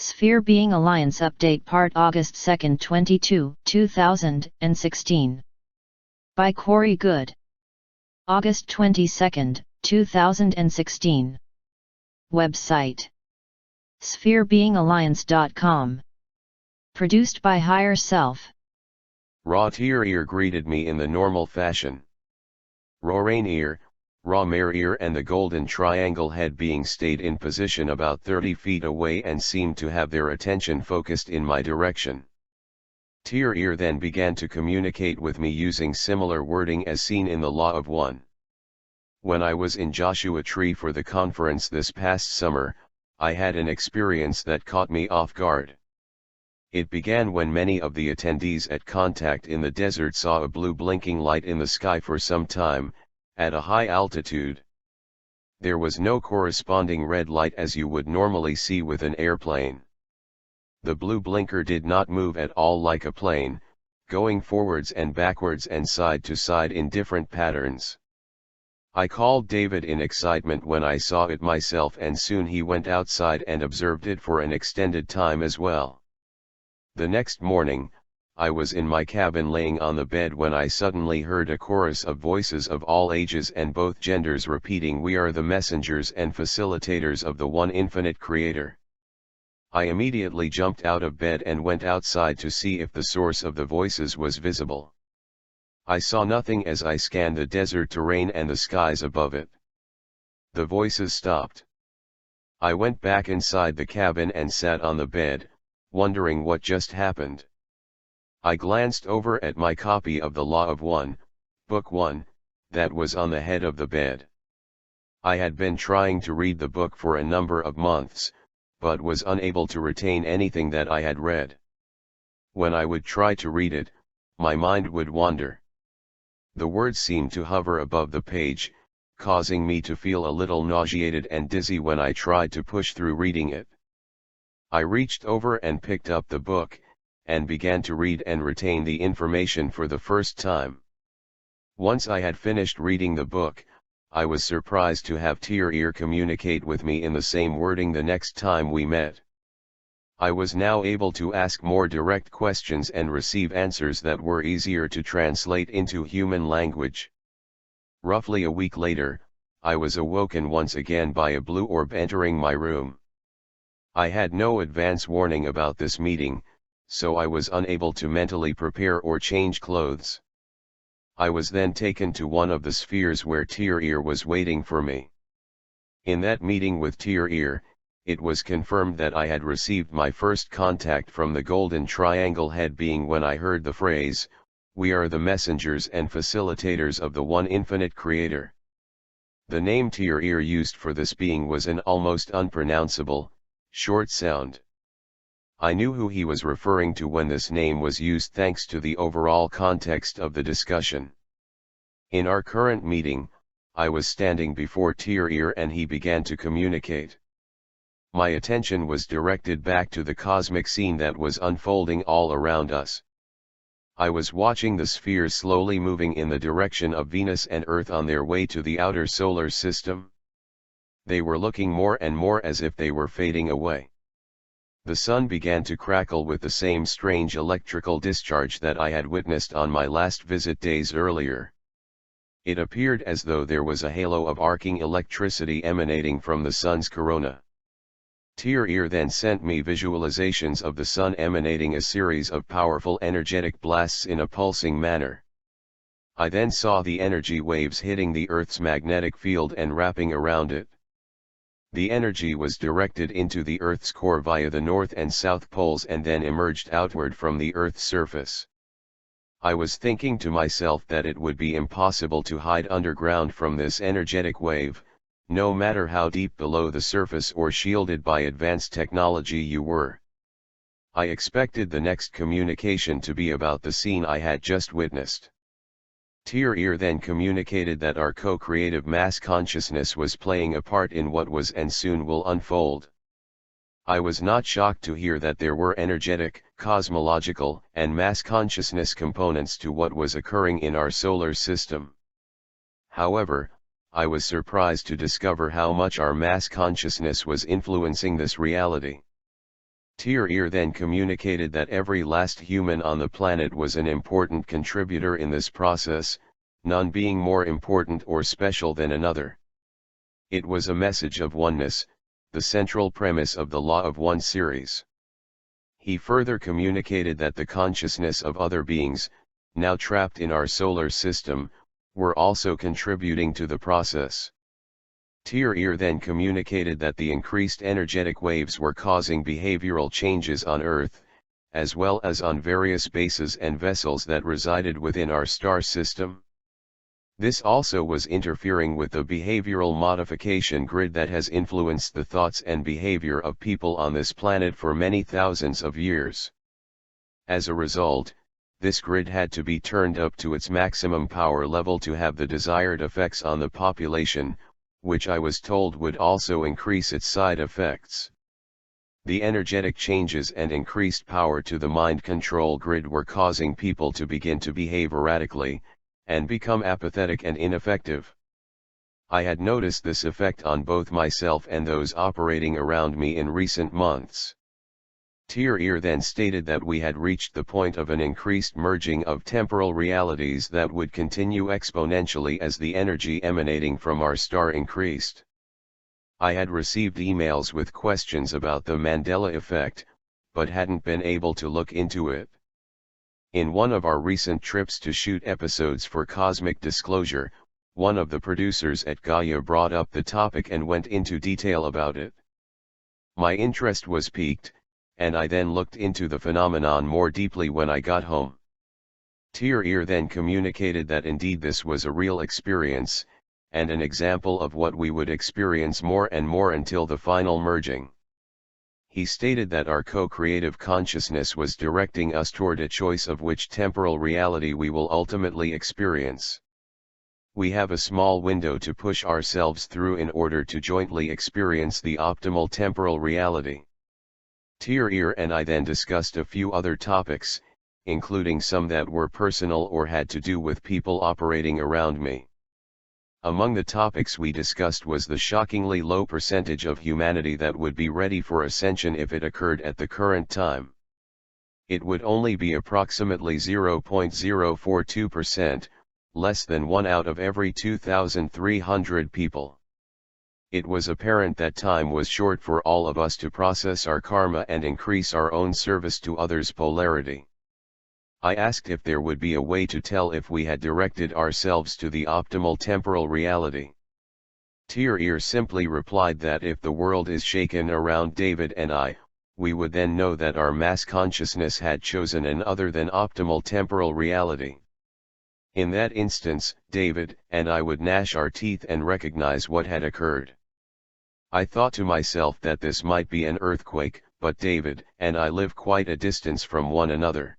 Sphere Being Alliance Update Part August 2, 2016. By Corey Goode. August 22, 2016. Website: spherebeingalliance.com. Produced by Higher Self. Raw Tier greeted me in the normal fashion. Raw Mare and the golden triangle head being stayed in position about 30 feet away and seemed to have their attention focused in my direction. Tier then began to communicate with me using similar wording as seen in the Law of One. When I was in Joshua Tree for the conference this past summer, I had an experience that caught me off guard. It began when many of the attendees at Contact in the Desert saw a blue blinking light in the sky for some time, at a high altitude. There was no corresponding red light as you would normally see with an airplane. The blue blinker did not move at all like a plane, going forwards and backwards and side to side in different patterns. I called David in excitement when I saw it myself, and soon he went outside and observed it for an extended time as well. The next morning, I was in my cabin laying on the bed when I suddenly heard a chorus of voices of all ages and both genders repeating, "We are the messengers and facilitators of the one infinite Creator." I immediately jumped out of bed and went outside to see if the source of the voices was visible. I saw nothing as I scanned the desert terrain and the skies above it. The voices stopped. I went back inside the cabin and sat on the bed, wondering what just happened. I glanced over at my copy of the Law of One, Book 1, that was on the head of the bed. I had been trying to read the book for a number of months, but was unable to retain anything that I had read. When I would try to read it, my mind would wander. The words seemed to hover above the page, causing me to feel a little nauseated and dizzy when I tried to push through reading it. I reached over and picked up the book, and began to read and retain the information for the first time. Once I had finished reading the book, I was surprised to have Tier communicate with me in the same wording the next time we met. I was now able to ask more direct questions and receive answers that were easier to translate into human language. Roughly a week later, I was awoken once again by a blue orb entering my room. I had no advance warning about this meeting, so I was unable to mentally prepare or change clothes. I was then taken to one of the spheres where Tier was waiting for me. In that meeting with Tier, it was confirmed that I had received my first contact from the golden triangle head being when I heard the phrase, "We are the messengers and facilitators of the one infinite Creator." The name Tier used for this being was an almost unpronounceable, short sound. I knew who he was referring to when this name was used thanks to the overall context of the discussion. In our current meeting, I was standing before Tier and he began to communicate. My attention was directed back to the cosmic scene that was unfolding all around us. I was watching the spheres slowly moving in the direction of Venus and Earth on their way to the outer solar system. They were looking more and more as if they were fading away. The sun began to crackle with the same strange electrical discharge that I had witnessed on my last visit days earlier. It appeared as though there was a halo of arcing electricity emanating from the sun's corona. Tier then sent me visualizations of the sun emanating a series of powerful energetic blasts in a pulsing manner. I then saw the energy waves hitting the Earth's magnetic field and wrapping around it. The energy was directed into the Earth's core via the north and south poles and then emerged outward from the Earth's surface. I was thinking to myself that it would be impossible to hide underground from this energetic wave, no matter how deep below the surface or shielded by advanced technology you were. I expected the next communication to be about the scene I had just witnessed. Tier then communicated that our co-creative mass consciousness was playing a part in what was and soon will unfold. I was not shocked to hear that there were energetic, cosmological, and mass consciousness components to what was occurring in our solar system. However, I was surprised to discover how much our mass consciousness was influencing this reality. Tier then communicated that every last human on the planet was an important contributor in this process, none being more important or special than another. It was a message of oneness, the central premise of the Law of One series. He further communicated that the consciousness of other beings, now trapped in our solar system, were also contributing to the process. Tier then communicated that the increased energetic waves were causing behavioral changes on Earth, as well as on various bases and vessels that resided within our star system. This also was interfering with the behavioral modification grid that has influenced the thoughts and behavior of people on this planet for many thousands of years. As a result, this grid had to be turned up to its maximum power level to have the desired effects on the population, which I was told would also increase its side effects. The energetic changes and increased power to the mind control grid were causing people to begin to behave erratically, and become apathetic and ineffective. I had noticed this effect on both myself and those operating around me in recent months. Tier then stated that we had reached the point of an increased merging of temporal realities that would continue exponentially as the energy emanating from our star increased. I had received emails with questions about the Mandela effect, but hadn't been able to look into it. In one of our recent trips to shoot episodes for Cosmic Disclosure, one of the producers at Gaia brought up the topic and went into detail about it. My interest was piqued, and I then looked into the phenomenon more deeply when I got home. Tier then communicated that indeed this was a real experience, and an example of what we would experience more and more until the final merging. He stated that our co-creative consciousness was directing us toward a choice of which temporal reality we will ultimately experience. We have a small window to push ourselves through in order to jointly experience the optimal temporal reality. Tier and I then discussed a few other topics, including some that were personal or had to do with people operating around me. Among the topics we discussed was the shockingly low percentage of humanity that would be ready for ascension if it occurred at the current time. It would only be approximately 0.042%, less than 1 out of every 2,300 people. It was apparent that time was short for all of us to process our karma and increase our own service to others' polarity. I asked if there would be a way to tell if we had directed ourselves to the optimal temporal reality. Tier simply replied that if the world is shaken around David and I, we would then know that our mass consciousness had chosen an other than optimal temporal reality. In that instance, David and I would gnash our teeth and recognize what had occurred. I thought to myself that this might be an earthquake, but David and I live quite a distance from one another.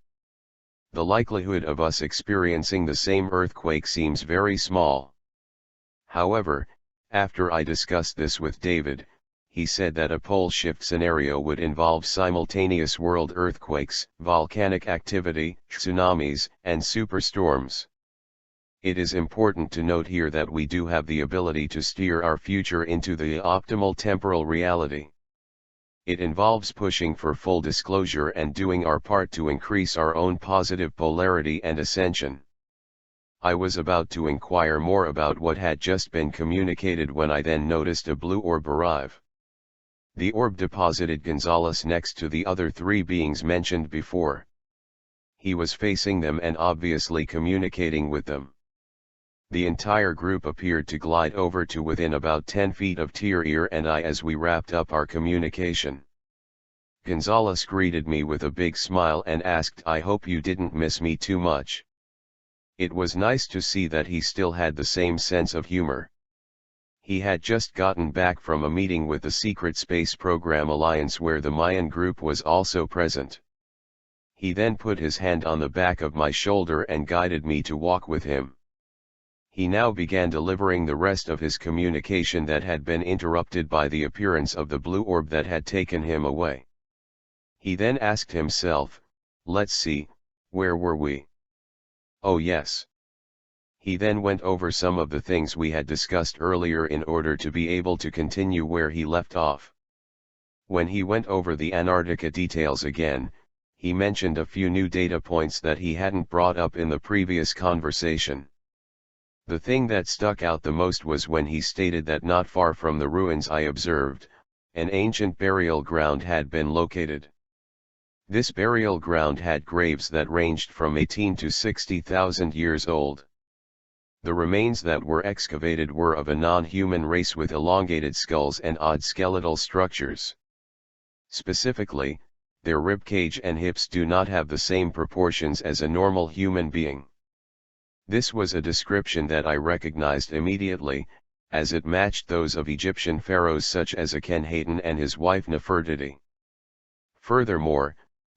The likelihood of us experiencing the same earthquake seems very small. However, after I discussed this with David, he said that a pole shift scenario would involve simultaneous world earthquakes, volcanic activity, tsunamis, and superstorms. It is important to note here that we do have the ability to steer our future into the optimal temporal reality. It involves pushing for full disclosure and doing our part to increase our own positive polarity and ascension. I was about to inquire more about what had just been communicated when I then noticed a blue orb arrive. The orb deposited Gonzalez next to the other 3 beings mentioned before. He was facing them and obviously communicating with them. The entire group appeared to glide over to within about 10 feet of Tier and I as we wrapped up our communication. Gonzalez greeted me with a big smile and asked, "I hope you didn't miss me too much." It was nice to see that he still had the same sense of humor. He had just gotten back from a meeting with the Secret Space Program Alliance where the Mayan group was also present. He then put his hand on the back of my shoulder and guided me to walk with him. He now began delivering the rest of his communication that had been interrupted by the appearance of the blue orb that had taken him away. He then asked himself, "Let's see, where were we? Oh yes." He then went over some of the things we had discussed earlier in order to be able to continue where he left off. When he went over the Antarctica details again, he mentioned a few new data points that he hadn't brought up in the previous conversation. The thing that stuck out the most was when he stated that not far from the ruins I observed, an ancient burial ground had been located. This burial ground had graves that ranged from 18 to 60,000 years old. The remains that were excavated were of a non-human race with elongated skulls and odd skeletal structures. Specifically, their ribcage and hips do not have the same proportions as a normal human being. This was a description that I recognized immediately, as it matched those of Egyptian pharaohs such as Akhenaten and his wife Nefertiti. Furthermore,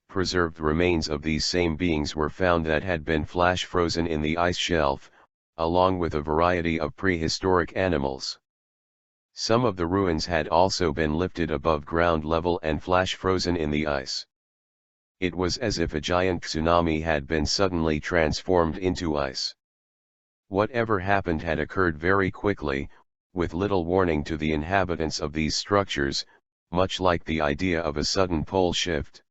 preserved remains of these same beings were found that had been flash frozen in the ice shelf, along with a variety of prehistoric animals. Some of the ruins had also been lifted above ground level and flash frozen in the ice. It was as if a giant tsunami had been suddenly transformed into ice. Whatever happened had occurred very quickly, with little warning to the inhabitants of these structures, much like the idea of a sudden pole shift.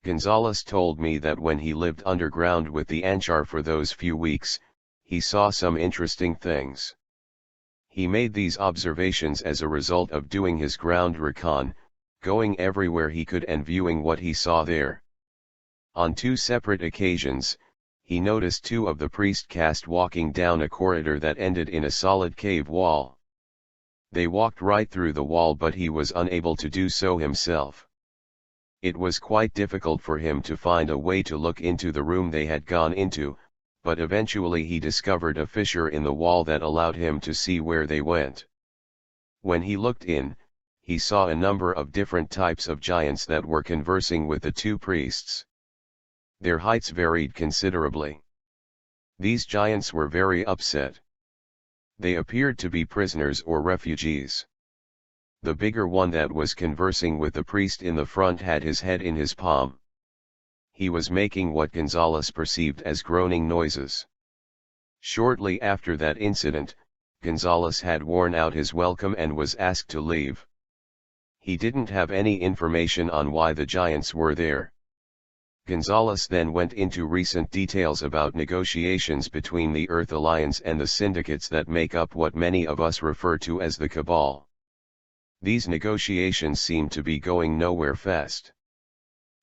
Gonzalez told me that when he lived underground with the Anchar for those few weeks, he saw some interesting things. He made these observations as a result of doing his ground recon, going everywhere he could and viewing what he saw there. On 2 separate occasions, he noticed 2 of the priest caste walking down a corridor that ended in a solid cave wall. They walked right through the wall, but he was unable to do so himself. It was quite difficult for him to find a way to look into the room they had gone into, but eventually he discovered a fissure in the wall that allowed him to see where they went. When he looked in, he saw a number of different types of giants that were conversing with the 2 priests. Their heights varied considerably. These giants were very upset. They appeared to be prisoners or refugees. The bigger one that was conversing with the priest in the front had his head in his palm. He was making what Gonzalez perceived as groaning noises. Shortly after that incident, Gonzalez had worn out his welcome and was asked to leave. He didn't have any information on why the giants were there. Gonzalez then went into recent details about negotiations between the Earth Alliance and the syndicates that make up what many of us refer to as the Cabal. These negotiations seem to be going nowhere fast.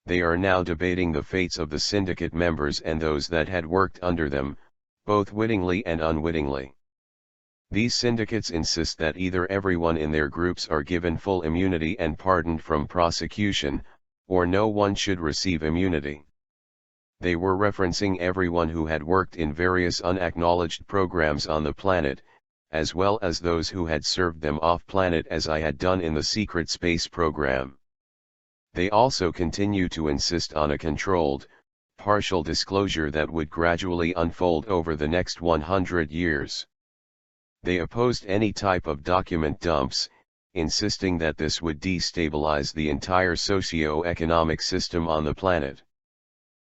They are now debating the fates of the syndicate members and those that had worked under them, both wittingly and unwittingly. These syndicates insist that either everyone in their groups are given full immunity and pardoned from prosecution, or no one should receive immunity. They were referencing everyone who had worked in various unacknowledged programs on the planet, as well as those who had served them off-planet as I had done in the secret space program. They also continue to insist on a controlled, partial disclosure that would gradually unfold over the next 100 years. They opposed any type of document dumps, insisting that this would destabilize the entire socio-economic system on the planet.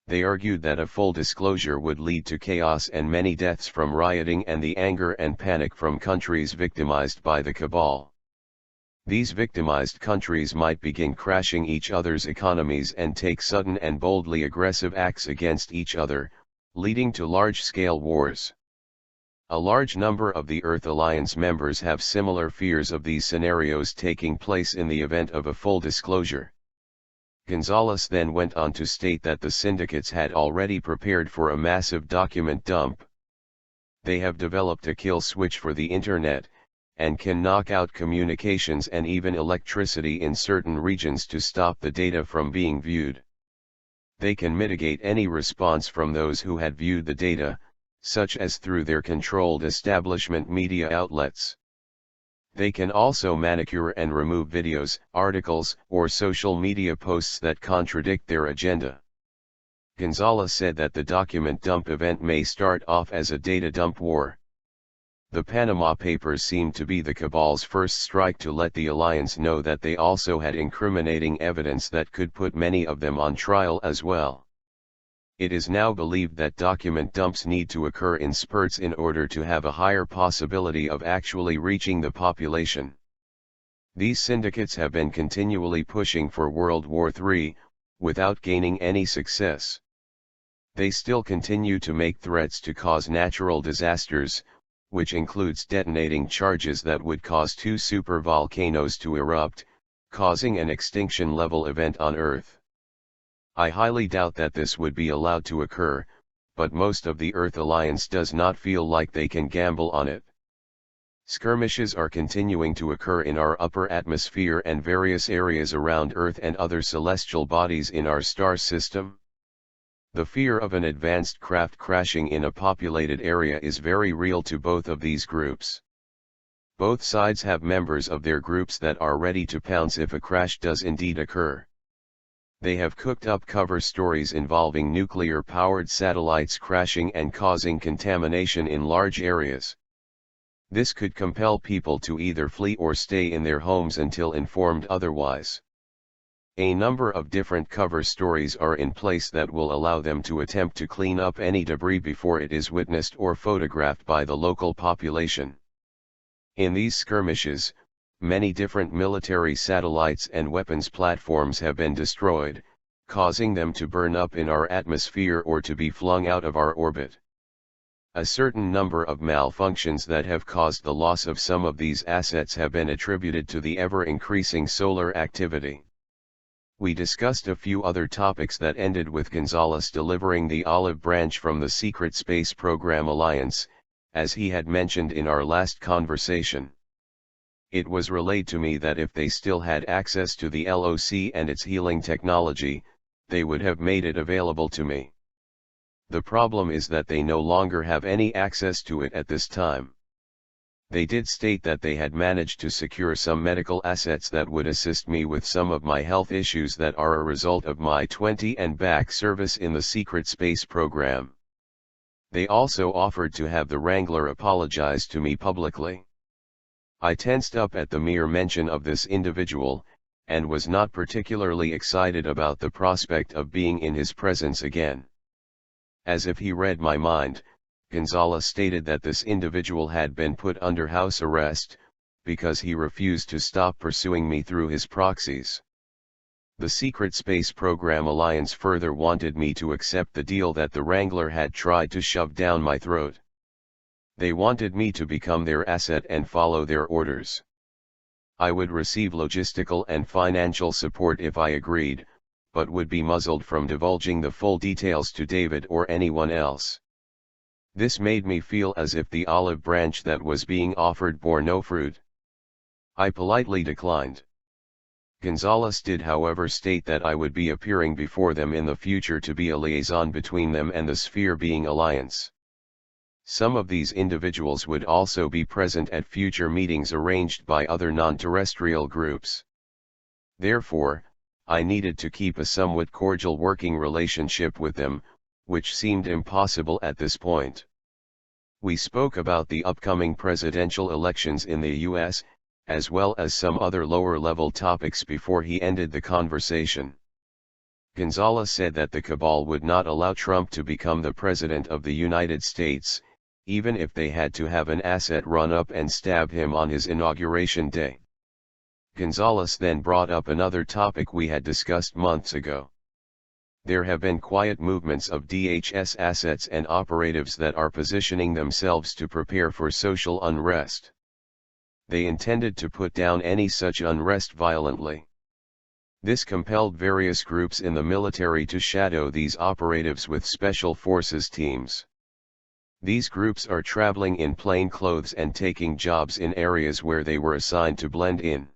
They argued that a full disclosure would lead to chaos and many deaths from rioting and the anger and panic from countries victimized by the Cabal. These victimized countries might begin crashing each other's economies and take sudden and boldly aggressive acts against each other, leading to large-scale wars. A large number of the Earth Alliance members have similar fears of these scenarios taking place in the event of a full disclosure. Gonzalez then went on to state that the syndicates had already prepared for a massive document dump. They have developed a kill switch for the internet, and can knock out communications and even electricity in certain regions to stop the data from being viewed. They can mitigate any response from those who had viewed the data, such as through their controlled establishment media outlets. They can also manicure and remove videos, articles, or social media posts that contradict their agenda. Gonzalez said that the document dump event may start off as a data dump war. The Panama Papers seemed to be the Cabal's first strike to let the Alliance know that they also had incriminating evidence that could put many of them on trial as well. It is now believed that document dumps need to occur in spurts in order to have a higher possibility of actually reaching the population. These syndicates have been continually pushing for World War III, without gaining any success. They still continue to make threats to cause natural disasters, which includes detonating charges that would cause 2 supervolcanoes to erupt, causing an extinction-level event on Earth. I highly doubt that this would be allowed to occur, but most of the Earth Alliance does not feel like they can gamble on it. Skirmishes are continuing to occur in our upper atmosphere and various areas around Earth and other celestial bodies in our star system. The fear of an advanced craft crashing in a populated area is very real to both of these groups. Both sides have members of their groups that are ready to pounce if a crash does indeed occur. They have cooked up cover stories involving nuclear-powered satellites crashing and causing contamination in large areas. This could compel people to either flee or stay in their homes until informed otherwise. A number of different cover stories are in place that will allow them to attempt to clean up any debris before it is witnessed or photographed by the local population. In these skirmishes, many different military satellites and weapons platforms have been destroyed, causing them to burn up in our atmosphere or to be flung out of our orbit. A certain number of malfunctions that have caused the loss of some of these assets have been attributed to the ever-increasing solar activity. We discussed a few other topics that ended with Gonzalez delivering the olive branch from the Secret Space Program Alliance, as he had mentioned in our last conversation. It was relayed to me that if they still had access to the LOC and its healing technology, they would have made it available to me. The problem is that they no longer have any access to it at this time. They did state that they had managed to secure some medical assets that would assist me with some of my health issues that are a result of my 20 and back service in the secret space program. They also offered to have the Wrangler apologize to me publicly. I tensed up at the mere mention of this individual, and was not particularly excited about the prospect of being in his presence again. As if he read my mind, Gonzalez stated that this individual had been put under house arrest, because he refused to stop pursuing me through his proxies. The Secret Space Program Alliance further wanted me to accept the deal that the Wrangler had tried to shove down my throat. They wanted me to become their asset and follow their orders. I would receive logistical and financial support if I agreed, but would be muzzled from divulging the full details to David or anyone else. This made me feel as if the olive branch that was being offered bore no fruit. I politely declined. Gonzalez did however state that I would be appearing before them in the future to be a liaison between them and the Sphere Being Alliance. Some of these individuals would also be present at future meetings arranged by other non-terrestrial groups. Therefore, I needed to keep a somewhat cordial working relationship with them, which seemed impossible at this point. We spoke about the upcoming presidential elections in the US, as well as some other lower-level topics before he ended the conversation. Gonzalez said that the cabal would not allow Trump to become the President of the United States, even if they had to have an asset run up and stab him on his inauguration day. Gonzalez then brought up another topic we had discussed months ago. There have been quiet movements of DHS assets and operatives that are positioning themselves to prepare for social unrest. They intended to put down any such unrest violently. This compelled various groups in the military to shadow these operatives with special forces teams. These groups are traveling in plain clothes and taking jobs in areas where they were assigned to blend in.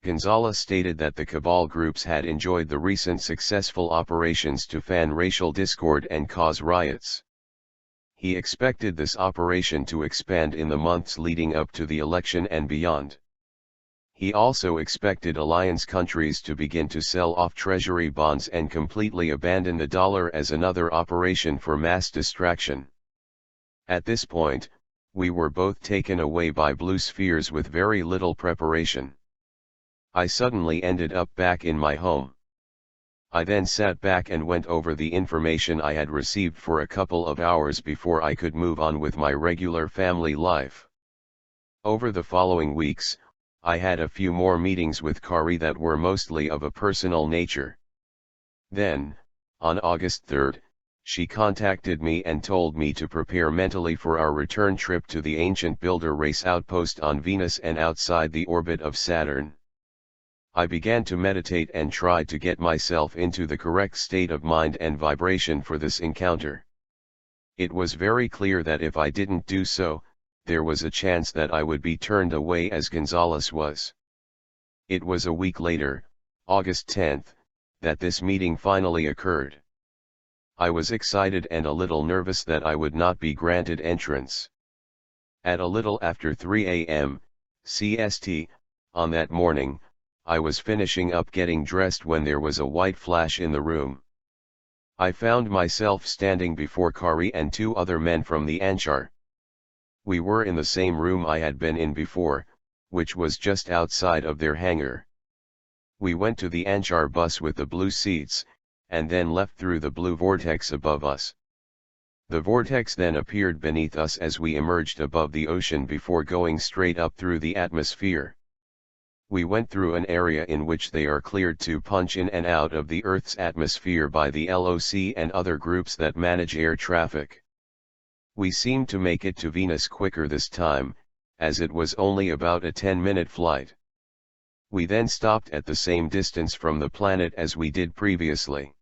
Gonzalez stated that the cabal groups had enjoyed the recent successful operations to fan racial discord and cause riots. He expected this operation to expand in the months leading up to the election and beyond. He also expected alliance countries to begin to sell off treasury bonds and completely abandon the dollar as another operation for mass distraction. At this point, we were both taken away by blue spheres with very little preparation. I suddenly ended up back in my home. I then sat back and went over the information I had received for a couple of hours before I could move on with my regular family life. Over the following weeks, I had a few more meetings with Corey that were mostly of a personal nature. Then, on August 3rd, she contacted me and told me to prepare mentally for our return trip to the ancient builder race outpost on Venus and outside the orbit of Saturn. I began to meditate and tried to get myself into the correct state of mind and vibration for this encounter. It was very clear that if I didn't do so, there was a chance that I would be turned away as Gonzalez was. It was a week later, August 10th, that this meeting finally occurred. I was excited and a little nervous that I would not be granted entrance. At a little after 3 a.m. CST, on that morning, I was finishing up getting dressed when there was a white flash in the room. I found myself standing before Corey and two other men from the Anchar. We were in the same room I had been in before, which was just outside of their hangar. We went to the Anchar bus with the blue seats, and then left through the blue vortex above us. The vortex then appeared beneath us as we emerged above the ocean before going straight up through the atmosphere. We went through an area in which they are cleared to punch in and out of the Earth's atmosphere by the LOC and other groups that manage air traffic. We seemed to make it to Venus quicker this time, as it was only about a 10-minute flight. We then stopped at the same distance from the planet as we did previously.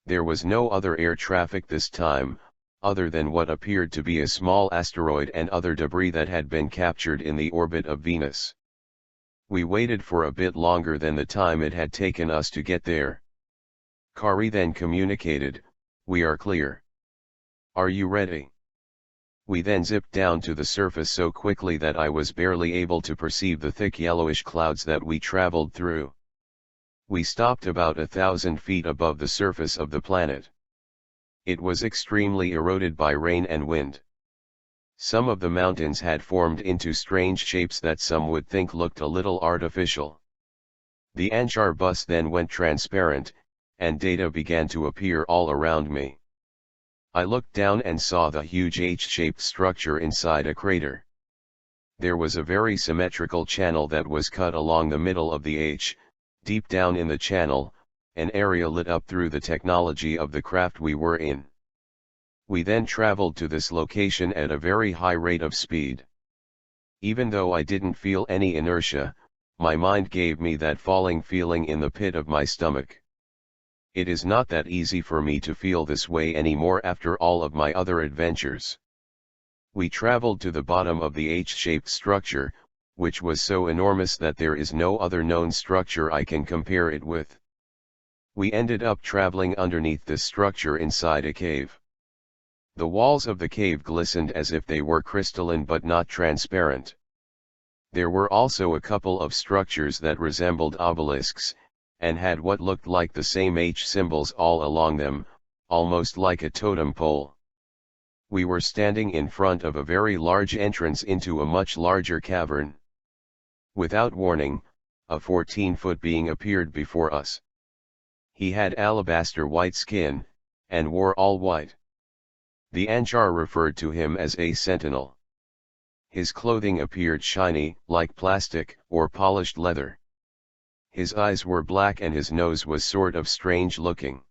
There was no other air traffic this time, other than what appeared to be a small asteroid and other debris that had been captured in the orbit of Venus. We waited for a bit longer than the time it had taken us to get there. Corey then communicated, "We are clear. Are you ready?" We then zipped down to the surface so quickly that I was barely able to perceive the thick yellowish clouds that we traveled through. We stopped about 1,000 feet above the surface of the planet. It was extremely eroded by rain and wind. Some of the mountains had formed into strange shapes that some would think looked a little artificial. The Anchar bus then went transparent, and data began to appear all around me. I looked down and saw the huge H-shaped structure inside a crater. There was a very symmetrical channel that was cut along the middle of the H. Deep down in the channel, an area lit up through the technology of the craft we were in. We then traveled to this location at a very high rate of speed. Even though I didn't feel any inertia, my mind gave me that falling feeling in the pit of my stomach. It is not that easy for me to feel this way anymore after all of my other adventures. We traveled to the bottom of the H-shaped structure, which was so enormous that there is no other known structure I can compare it with. We ended up traveling underneath this structure inside a cave. The walls of the cave glistened as if they were crystalline but not transparent. There were also a couple of structures that resembled obelisks, and had what looked like the same H symbols all along them, almost like a totem pole. We were standing in front of a very large entrance into a much larger cavern. Without warning, a 14-foot being appeared before us. He had alabaster white skin, and wore all white. The Anchar referred to him as a sentinel. His clothing appeared shiny, like plastic, or polished leather. His eyes were black and his nose was sort of strange looking.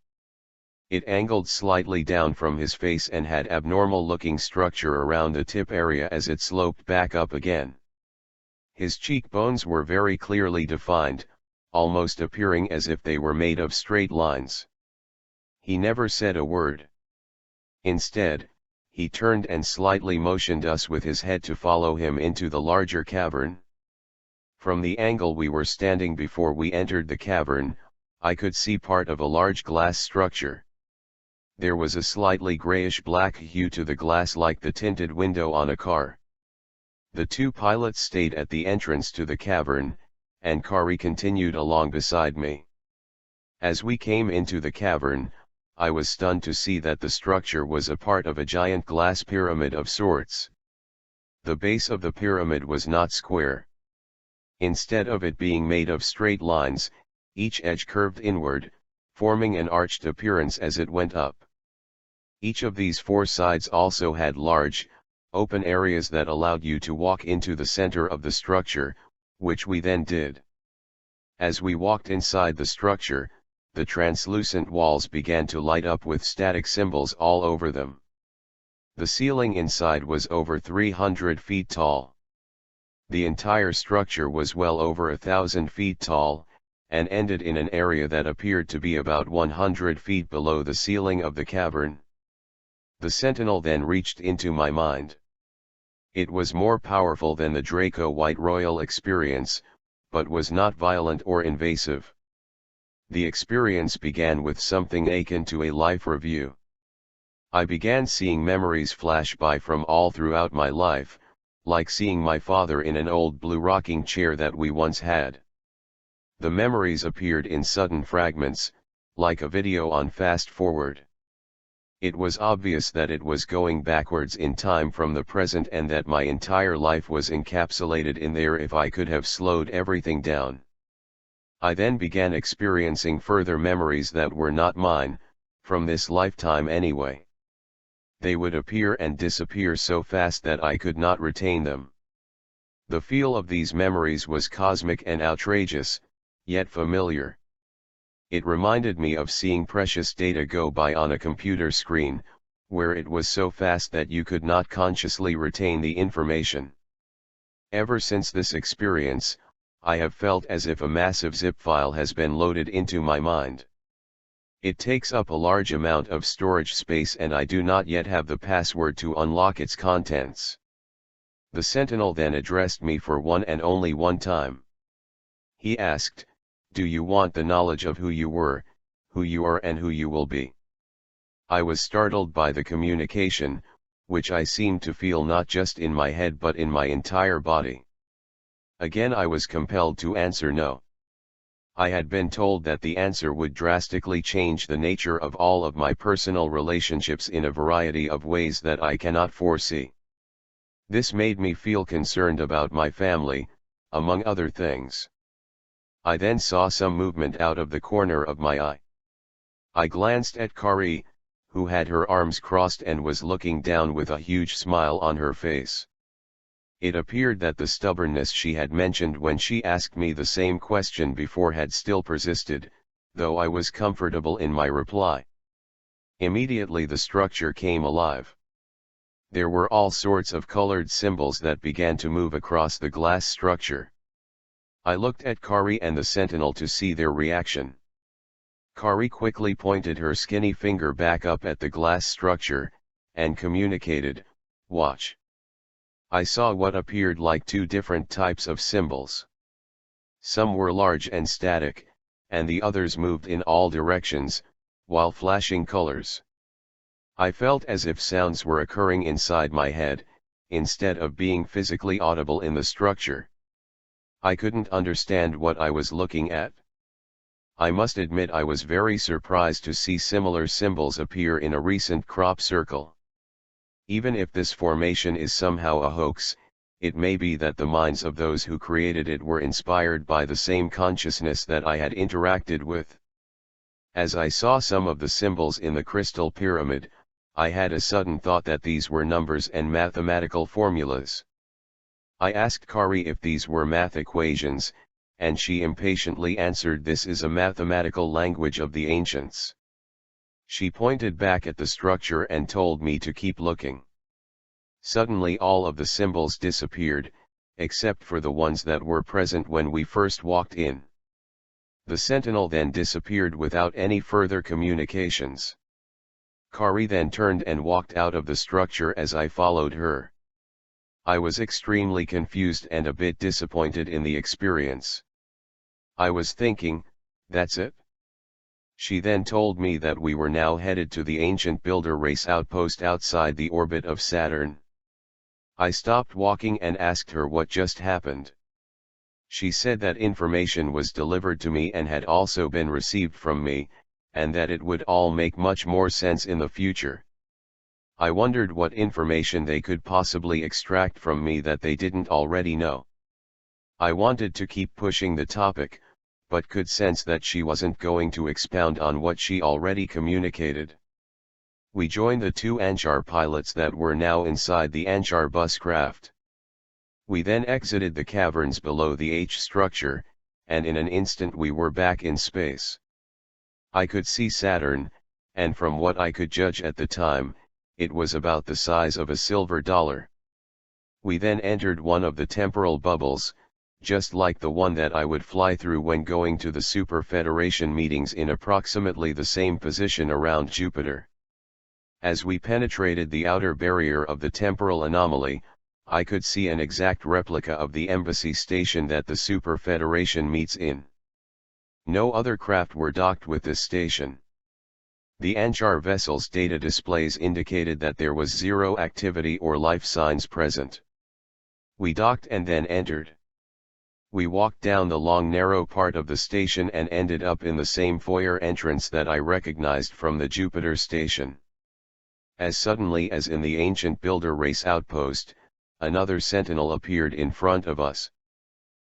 It angled slightly down from his face and had abnormal looking structure around the tip area as it sloped back up again. His cheekbones were very clearly defined, almost appearing as if they were made of straight lines. He never said a word. Instead, he turned and slightly motioned us with his head to follow him into the larger cavern. From the angle we were standing before we entered the cavern, I could see part of a large glass structure. There was a slightly grayish-black hue to the glass like the tinted window on a car. The two pilots stayed at the entrance to the cavern, and Corey continued along beside me. As we came into the cavern, I was stunned to see that the structure was a part of a giant glass pyramid of sorts. The base of the pyramid was not square. Instead of it being made of straight lines, each edge curved inward, forming an arched appearance as it went up. Each of these four sides also had large, open areas that allowed you to walk into the center of the structure, which we then did. As we walked inside the structure, the translucent walls began to light up with static symbols all over them. The ceiling inside was over 300 feet tall. The entire structure was well over 1,000 feet tall, and ended in an area that appeared to be about 100 feet below the ceiling of the cavern. The sentinel then reached into my mind. It was more powerful than the Draco White Royal experience, but was not violent or invasive. The experience began with something akin to a life review. I began seeing memories flash by from all throughout my life, like seeing my father in an old blue rocking chair that we once had. The memories appeared in sudden fragments, like a video on fast forward. It was obvious that it was going backwards in time from the present and that my entire life was encapsulated in there if I could have slowed everything down. I then began experiencing further memories that were not mine, from this lifetime anyway. They would appear and disappear so fast that I could not retain them. The feel of these memories was cosmic and outrageous, yet familiar. It reminded me of seeing precious data go by on a computer screen, where it was so fast that you could not consciously retain the information. Ever since this experience, I have felt as if a massive zip file has been loaded into my mind. It takes up a large amount of storage space and I do not yet have the password to unlock its contents. The sentinel then addressed me for one and only one time. He asked, "Do you want the knowledge of who you were, who you are and who you will be?" I was startled by the communication, which I seemed to feel not just in my head but in my entire body. Again I was compelled to answer no. I had been told that the answer would drastically change the nature of all of my personal relationships in a variety of ways that I cannot foresee. This made me feel concerned about my family, among other things. I then saw some movement out of the corner of my eye. I glanced at Corey, who had her arms crossed and was looking down with a huge smile on her face. It appeared that the stubbornness she had mentioned when she asked me the same question before had still persisted, though I was comfortable in my reply. Immediately the structure came alive. There were all sorts of colored symbols that began to move across the glass structure. I looked at Kari and the sentinel to see their reaction. Kari quickly pointed her skinny finger back up at the glass structure, and communicated, "Watch." I saw what appeared like two different types of symbols. Some were large and static, and the others moved in all directions, while flashing colors. I felt as if sounds were occurring inside my head, instead of being physically audible in the structure. I couldn't understand what I was looking at. I must admit I was very surprised to see similar symbols appear in a recent crop circle. Even if this formation is somehow a hoax, it may be that the minds of those who created it were inspired by the same consciousness that I had interacted with. As I saw some of the symbols in the crystal pyramid, I had a sudden thought that these were numbers and mathematical formulas. I asked Kari if these were math equations, and she impatiently answered, "This is a mathematical language of the ancients." She pointed back at the structure and told me to keep looking. Suddenly all of the symbols disappeared, except for the ones that were present when we first walked in. The sentinel then disappeared without any further communications. Kari then turned and walked out of the structure as I followed her. I was extremely confused and a bit disappointed in the experience. I was thinking, that's it? She then told me that we were now headed to the ancient builder race outpost outside the orbit of Saturn. I stopped walking and asked her what just happened. She said that information was delivered to me and had also been received from me, and that it would all make much more sense in the future. I wondered what information they could possibly extract from me that they didn't already know. I wanted to keep pushing the topic, but could sense that she wasn't going to expound on what she already communicated. We joined the two Anchar pilots that were now inside the Anchar bus craft. We then exited the caverns below the H structure, and in an instant we were back in space. I could see Saturn, and from what I could judge at the time, it was about the size of a silver dollar. We then entered one of the temporal bubbles, just like the one that I would fly through when going to the Super Federation meetings in approximately the same position around Jupiter. As we penetrated the outer barrier of the temporal anomaly, I could see an exact replica of the embassy station that the Super Federation meets in. No other craft were docked with this station. The Anchar vessel's data displays indicated that there was zero activity or life signs present. We docked and then entered. We walked down the long narrow part of the station and ended up in the same foyer entrance that I recognized from the Jupiter station. As suddenly as in the ancient builder race outpost, another sentinel appeared in front of us.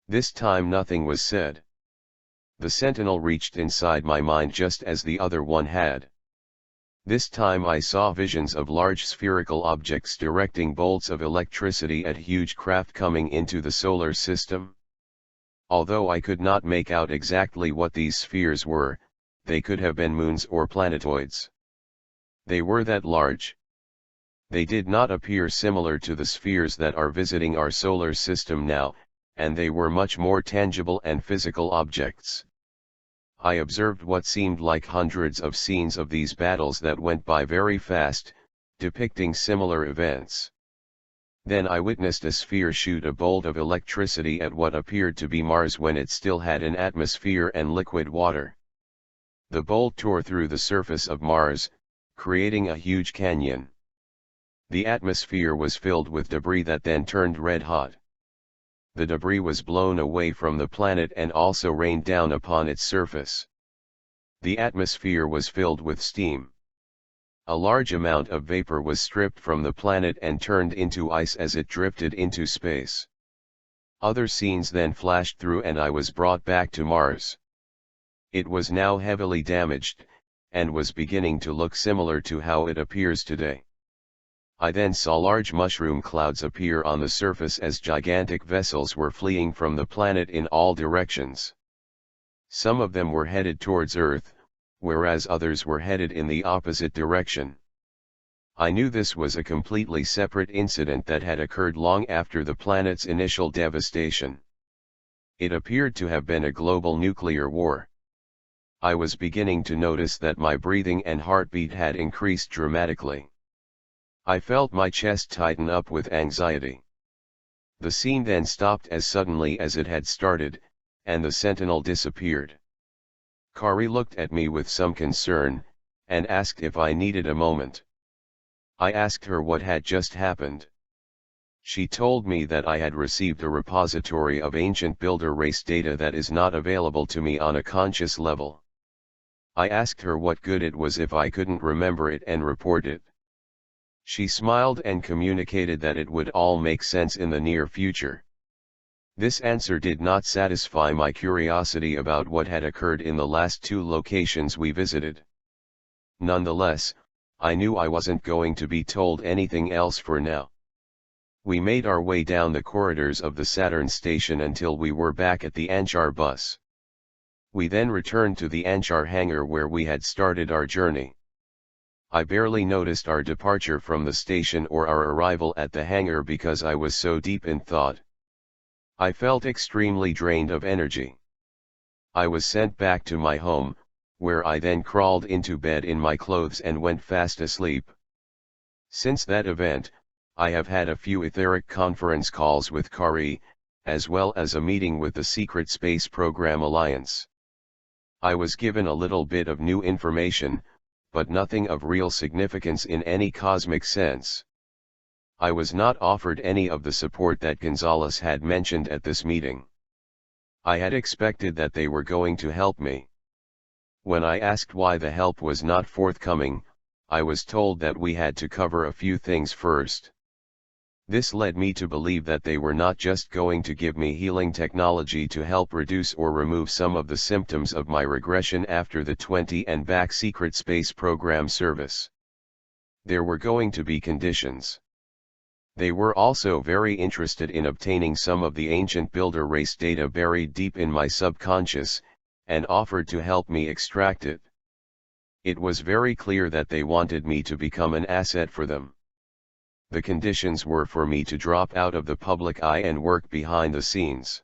This time nothing was said. The sentinel reached inside my mind just as the other one had. This time I saw visions of large spherical objects directing bolts of electricity at huge craft coming into the solar system. Although I could not make out exactly what these spheres were, they could have been moons or planetoids. They were that large. They did not appear similar to the spheres that are visiting our solar system now, and they were much more tangible and physical objects. I observed what seemed like hundreds of scenes of these battles that went by very fast, depicting similar events. Then I witnessed a sphere shoot a bolt of electricity at what appeared to be Mars when it still had an atmosphere and liquid water. The bolt tore through the surface of Mars, creating a huge canyon. The atmosphere was filled with debris that then turned red hot. The debris was blown away from the planet and also rained down upon its surface. The atmosphere was filled with steam. A large amount of vapor was stripped from the planet and turned into ice as it drifted into space. Other scenes then flashed through and I was brought back to Mars. It was now heavily damaged, and was beginning to look similar to how it appears today. I then saw large mushroom clouds appear on the surface as gigantic vessels were fleeing from the planet in all directions. Some of them were headed towards Earth, whereas others were headed in the opposite direction. I knew this was a completely separate incident that had occurred long after the planet's initial devastation. It appeared to have been a global nuclear war. I was beginning to notice that my breathing and heartbeat had increased dramatically. I felt my chest tighten up with anxiety. The scene then stopped as suddenly as it had started, and the sentinel disappeared. Corey looked at me with some concern, and asked if I needed a moment. I asked her what had just happened. She told me that I had received a repository of ancient builder race data that is not available to me on a conscious level. I asked her what good it was if I couldn't remember it and report it. She smiled and communicated that it would all make sense in the near future. This answer did not satisfy my curiosity about what had occurred in the last two locations we visited. Nonetheless, I knew I wasn't going to be told anything else for now. We made our way down the corridors of the Saturn station until we were back at the Anchar bus. We then returned to the Anchar hangar where we had started our journey. I barely noticed our departure from the station or our arrival at the hangar because I was so deep in thought. I felt extremely drained of energy. I was sent back to my home, where I then crawled into bed in my clothes and went fast asleep. Since that event, I have had a few etheric conference calls with Corey, as well as a meeting with the Secret Space Program Alliance. I was given a little bit of new information, but nothing of real significance in any cosmic sense. I was not offered any of the support that Gonzalez had mentioned at this meeting. I had expected that they were going to help me. When I asked why the help was not forthcoming, I was told that we had to cover a few things first. This led me to believe that they were not just going to give me healing technology to help reduce or remove some of the symptoms of my regression after the 20 and back secret space program service. There were going to be conditions. They were also very interested in obtaining some of the ancient builder race data buried deep in my subconscious, and offered to help me extract it. It was very clear that they wanted me to become an asset for them. The conditions were for me to drop out of the public eye and work behind the scenes.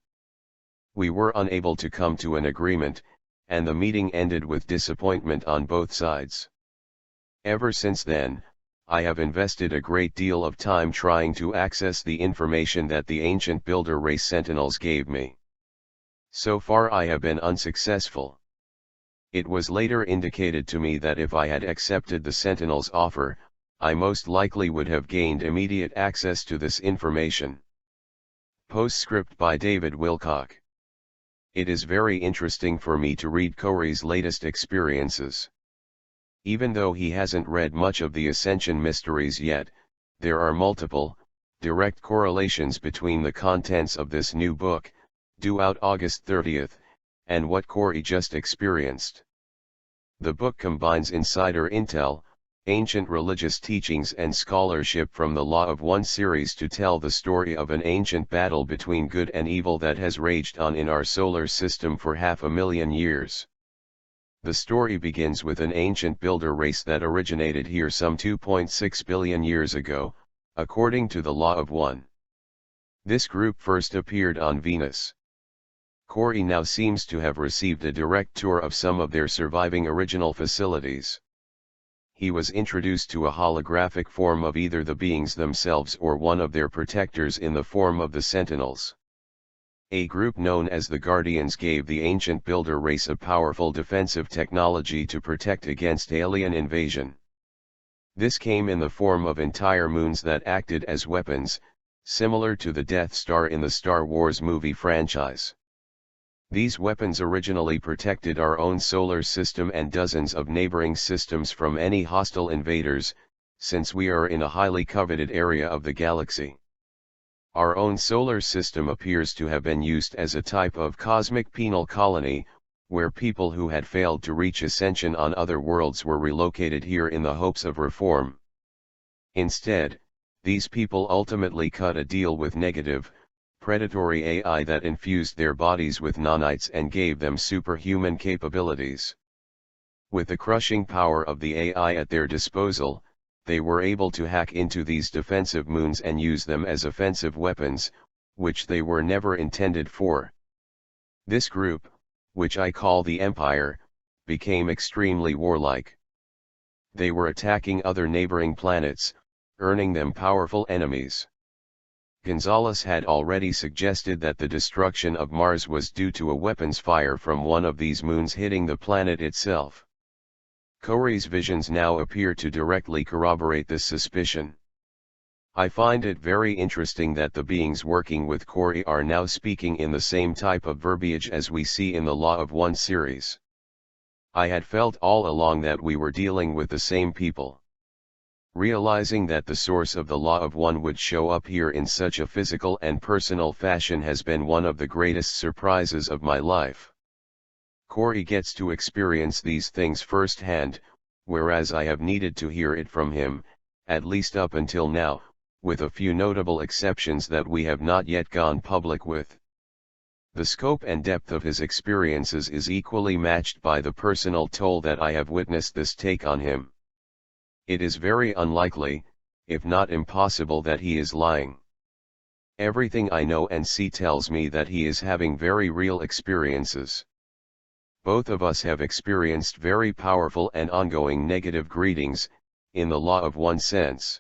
We were unable to come to an agreement, and the meeting ended with disappointment on both sides. Ever since then, I have invested a great deal of time trying to access the information that the ancient builder race sentinels gave me. So far I have been unsuccessful. It was later indicated to me that if I had accepted the sentinels' offer, I most likely would have gained immediate access to this information. Postscript by David Wilcock. It is very interesting for me to read Corey's latest experiences. Even though he hasn't read much of the Ascension mysteries yet, there are multiple, direct correlations between the contents of this new book, due out August 30th, and what Corey just experienced. The book combines insider intel, ancient religious teachings and scholarship from the Law of One series to tell the story of an ancient battle between good and evil that has raged on in our solar system for 500,000 years. The story begins with an ancient builder race that originated here some 2.6 billion years ago, according to the Law of One. This group first appeared on Venus. Corey now seems to have received a direct tour of some of their surviving original facilities. He was introduced to a holographic form of either the beings themselves or one of their protectors in the form of the Sentinels. A group known as the Guardians gave the ancient builder race a powerful defensive technology to protect against alien invasion. This came in the form of entire moons that acted as weapons, similar to the Death Star in the Star Wars movie franchise. These weapons originally protected our own solar system and dozens of neighboring systems from any hostile invaders, since we are in a highly coveted area of the galaxy. Our own solar system appears to have been used as a type of cosmic penal colony, where people who had failed to reach ascension on other worlds were relocated here in the hopes of reform. Instead, these people ultimately cut a deal with negative, predatory AI that infused their bodies with nanites and gave them superhuman capabilities. With the crushing power of the AI at their disposal, they were able to hack into these defensive moons and use them as offensive weapons, which they were never intended for. This group, which I call the Empire, became extremely warlike. They were attacking other neighboring planets, earning them powerful enemies. Gonzalez had already suggested that the destruction of Mars was due to a weapons fire from one of these moons hitting the planet itself. Corey's visions now appear to directly corroborate this suspicion. I find it very interesting that the beings working with Corey are now speaking in the same type of verbiage as we see in the Law of One series. I had felt all along that we were dealing with the same people. Realizing that the source of the Law of One would show up here in such a physical and personal fashion has been one of the greatest surprises of my life. Corey gets to experience these things firsthand, whereas I have needed to hear it from him, at least up until now, with a few notable exceptions that we have not yet gone public with. The scope and depth of his experiences is equally matched by the personal toll that I have witnessed this take on him. It is very unlikely, if not impossible, that he is lying. Everything I know and see tells me that he is having very real experiences. Both of us have experienced very powerful and ongoing negative greetings, in the Law of One sense.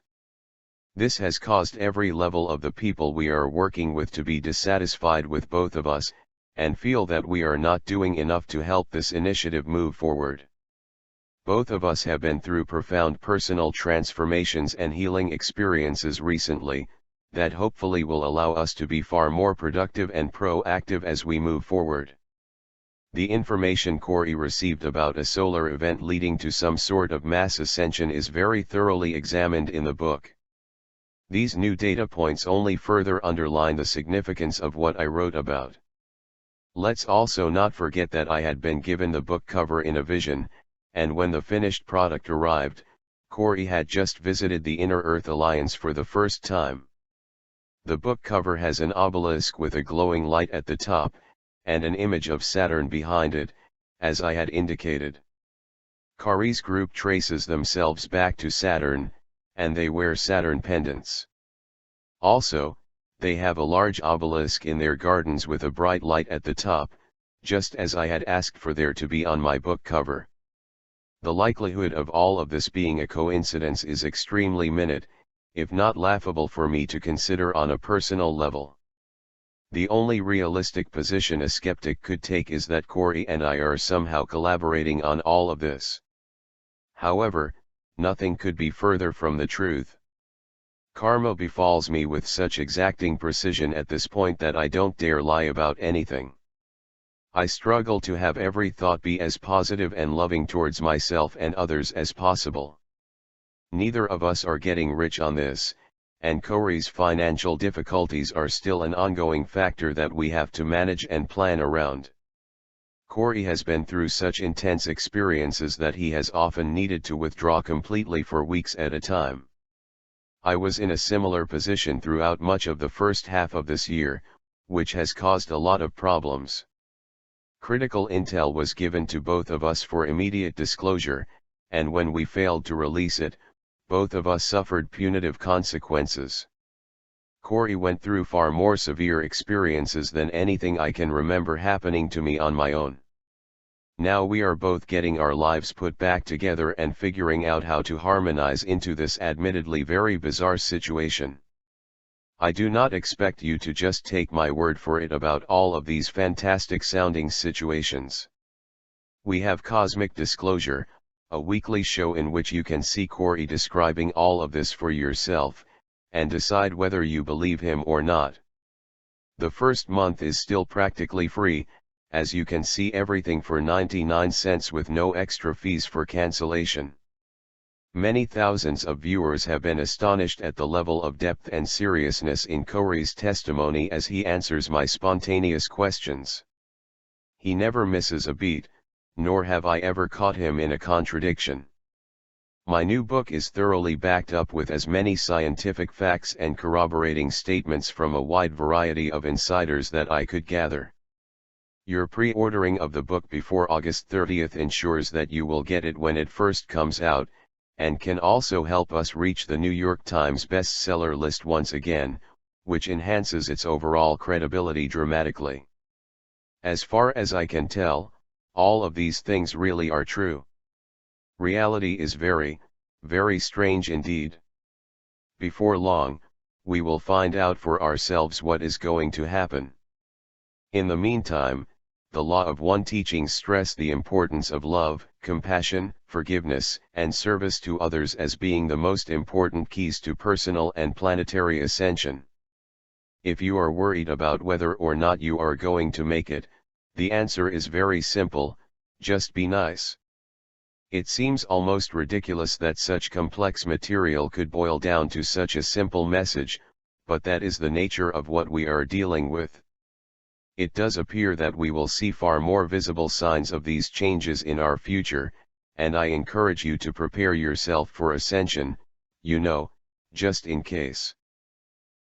This has caused every level of the people we are working with to be dissatisfied with both of us, and feel that we are not doing enough to help this initiative move forward. Both of us have been through profound personal transformations and healing experiences recently, that hopefully will allow us to be far more productive and proactive as we move forward. The information Corey received about a solar event leading to some sort of mass ascension is very thoroughly examined in the book. These new data points only further underline the significance of what I wrote about. Let's also not forget that I had been given the book cover in a vision, and when the finished product arrived, Corey had just visited the Inner Earth Alliance for the first time. The book cover has an obelisk with a glowing light at the top, and an image of Saturn behind it, as I had indicated. Corey's group traces themselves back to Saturn, and they wear Saturn pendants. Also, they have a large obelisk in their gardens with a bright light at the top, just as I had asked for there to be on my book cover. The likelihood of all of this being a coincidence is extremely minute, if not laughable for me to consider on a personal level. The only realistic position a skeptic could take is that Corey and I are somehow collaborating on all of this. However, nothing could be further from the truth. Karma befalls me with such exacting precision at this point that I don't dare lie about anything. I struggle to have every thought be as positive and loving towards myself and others as possible. Neither of us are getting rich on this, and Corey's financial difficulties are still an ongoing factor that we have to manage and plan around. Corey has been through such intense experiences that he has often needed to withdraw completely for weeks at a time. I was in a similar position throughout much of the first half of this year, which has caused a lot of problems. Critical intel was given to both of us for immediate disclosure, and when we failed to release it, both of us suffered punitive consequences. Corey went through far more severe experiences than anything I can remember happening to me on my own. Now we are both getting our lives put back together and figuring out how to harmonize into this admittedly very bizarre situation. I do not expect you to just take my word for it about all of these fantastic sounding situations. We have Cosmic Disclosure, a weekly show in which you can see Corey describing all of this for yourself, and decide whether you believe him or not. The first month is still practically free, as you can see everything for 99 cents with no extra fees for cancellation. Many thousands of viewers have been astonished at the level of depth and seriousness in Corey's testimony as he answers my spontaneous questions. He never misses a beat, nor have I ever caught him in a contradiction. My new book is thoroughly backed up with as many scientific facts and corroborating statements from a wide variety of insiders that I could gather. Your pre-ordering of the book before August 30th ensures that you will get it when it first comes out, and can also help us reach the New York Times bestseller list once again, which enhances its overall credibility dramatically. As far as I can tell, all of these things really are true. Reality is very, very strange indeed. Before long, we will find out for ourselves what is going to happen. In the meantime, the Law of One teachings stress the importance of love, compassion, forgiveness, and service to others as being the most important keys to personal and planetary ascension. If you are worried about whether or not you are going to make it, the answer is very simple: just be nice. It seems almost ridiculous that such complex material could boil down to such a simple message, but that is the nature of what we are dealing with. It does appear that we will see far more visible signs of these changes in our future, and I encourage you to prepare yourself for ascension, just in case.